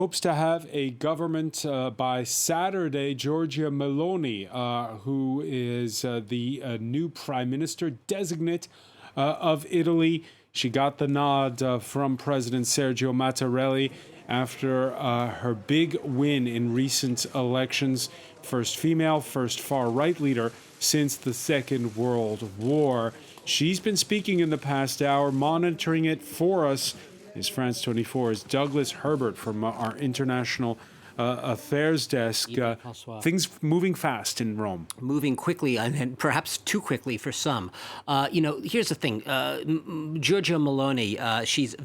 hopes to have a government by Saturday. Giorgia Meloni, who is the new prime minister designate of Italy. She got the nod from President Sergio Mattarella after her big win in recent elections. First female, first far-right leader since the Second World War. She's been speaking in the past hour. Monitoring it for us is France 24's Douglas Herbert from our international affairs desk. Things moving fast in Rome. Moving quickly, and perhaps too quickly for some. Here's the thing. Giorgia Meloni,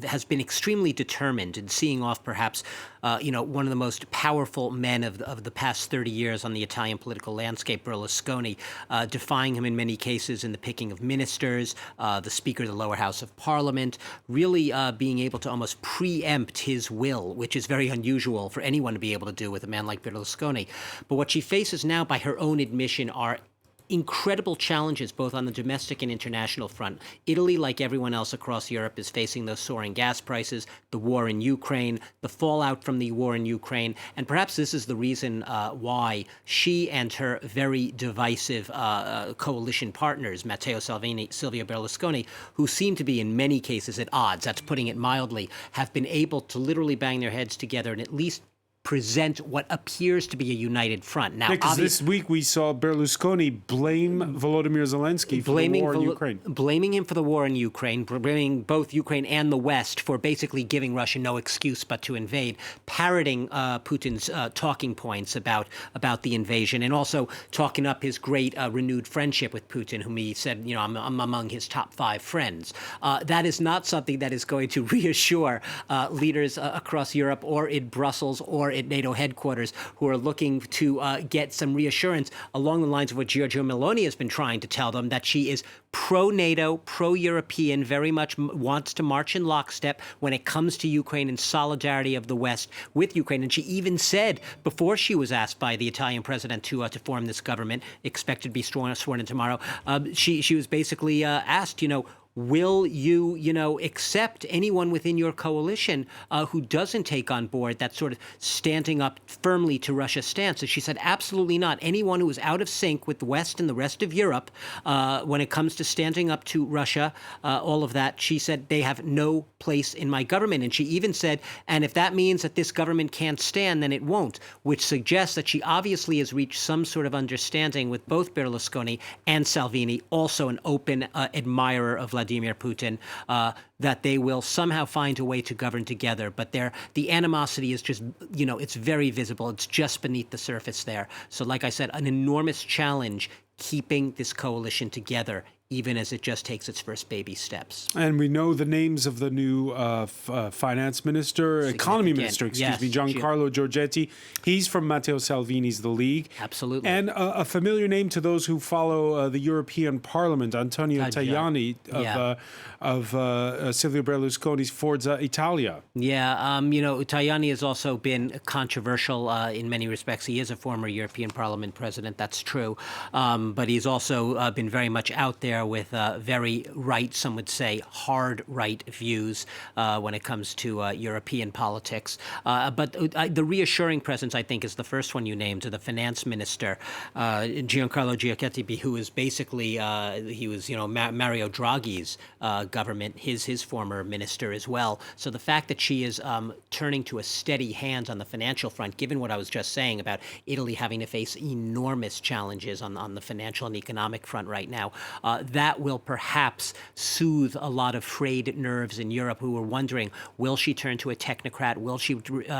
has been extremely determined in seeing off perhaps, one of the most powerful men of the past 30 years on the Italian political landscape, Berlusconi, defying him in many cases in the picking of ministers, the Speaker of the lower house of Parliament, really being able to almost preempt his will, which is very unusual for anyone to be able to do with a man like Berlusconi. But what she faces now, by her own admission, are incredible challenges both on the domestic and international front. Italy, like everyone else across Europe, is facing those soaring gas prices, the war in Ukraine, the fallout from the war in Ukraine, and perhaps this is the reason why she and her very divisive coalition partners, Matteo Salvini, Silvio Berlusconi, who seem to be in many cases at odds, that's putting it mildly, have been able to literally bang their heads together and at least present what appears to be a united front. Now, because this week we saw Berlusconi blame Volodymyr Zelensky for the war in Ukraine. Blaming him for the war in Ukraine, blaming both Ukraine and the West for basically giving Russia no excuse but to invade, parroting Putin's talking points about the invasion, and also talking up his great renewed friendship with Putin, whom he said, I'm among his top 5 friends. That is not something that is going to reassure leaders across Europe or in Brussels or at NATO headquarters, who are looking to get some reassurance along the lines of what Giorgia Meloni has been trying to tell them, that she is pro-NATO, pro-European, very much wants to march in lockstep when it comes to Ukraine and solidarity of the West with Ukraine. And she even said, before she was asked by the Italian president to form this government, expected to be sworn in tomorrow, she was basically asked, will you, accept anyone within your coalition who doesn't take on board that sort of standing up firmly to Russia's stance? And she said, absolutely not. Anyone who is out of sync with the West and the rest of Europe when it comes to standing up to Russia, all of that, she said, they have no place in my government. And she even said, and if that means that this government can't stand, then it won't, which suggests that she obviously has reached some sort of understanding with both Berlusconi and Salvini, also an open admirer of Vladimir Putin, that they will somehow find a way to govern together. But the animosity is just, it's very visible. It's just beneath the surface there. So like I said, an enormous challenge keeping this coalition together, even as it just takes its first baby steps. And we know the names of the new economy minister, Giancarlo Giorgetti. He's from Matteo Salvini's The League. Absolutely. And a familiar name to those who follow the European Parliament, Antonio Tajani of Silvio Berlusconi's Forza Italia. Yeah, Tajani has also been controversial in many respects. He is a former European Parliament president, that's true. But he's also been very much out there with very right, some would say hard right views when it comes to European politics. But the reassuring presence, I think, is the first one you named, to the finance minister, Giancarlo Giorgetti, who is basically, he was, Mario Draghi's government, his former minister as well. So the fact that she is turning to a steady hand on the financial front, given what I was just saying about Italy having to face enormous challenges on the financial and economic front right now, that will perhaps soothe a lot of frayed nerves in Europe who are wondering, will she turn to a technocrat? Will she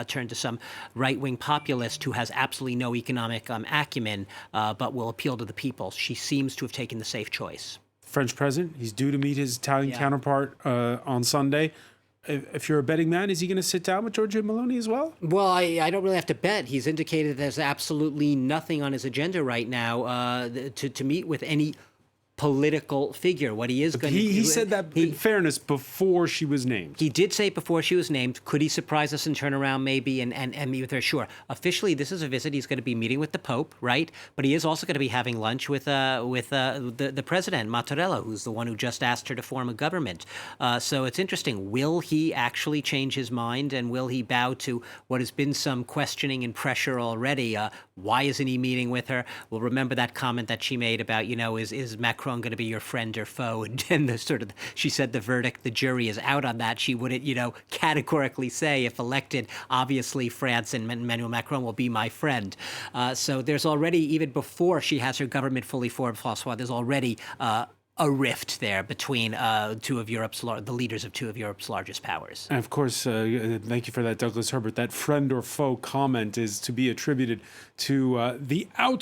turn to some right-wing populist who has absolutely no economic acumen, but will appeal to the people? She seems to have taken the safe choice. French president, he's due to meet his Italian counterpart on Sunday. If you're a betting man, is he going to sit down with Giorgia Meloni as well? Well, I don't really have to bet. He's indicated there's absolutely nothing on his agenda right now to meet with any political figure. What he is going to do. He said that, in fairness, before she was named. He did say it before she was named. Could he surprise us and turn around maybe and meet with her? Sure. Officially, this is a visit. He's going to be meeting with the Pope, right? But he is also going to be having lunch with the president, Mattarella, who's the one who just asked her to form a government. So it's interesting. Will he actually change his mind, and will he bow to what has been some questioning and pressure already? Why isn't he meeting with her? Well, remember that comment that she made about, is Macron going to be your friend or foe? And she said the verdict, the jury is out on that. She wouldn't, categorically say, if elected, obviously France and Emmanuel Macron will be my friend. So there's already, even before she has her government fully formed, François, there's already a rift there between the leaders of two of Europe's largest powers. And of course, thank you for that, Douglas Herbert. That friend or foe comment is to be attributed to the outgoing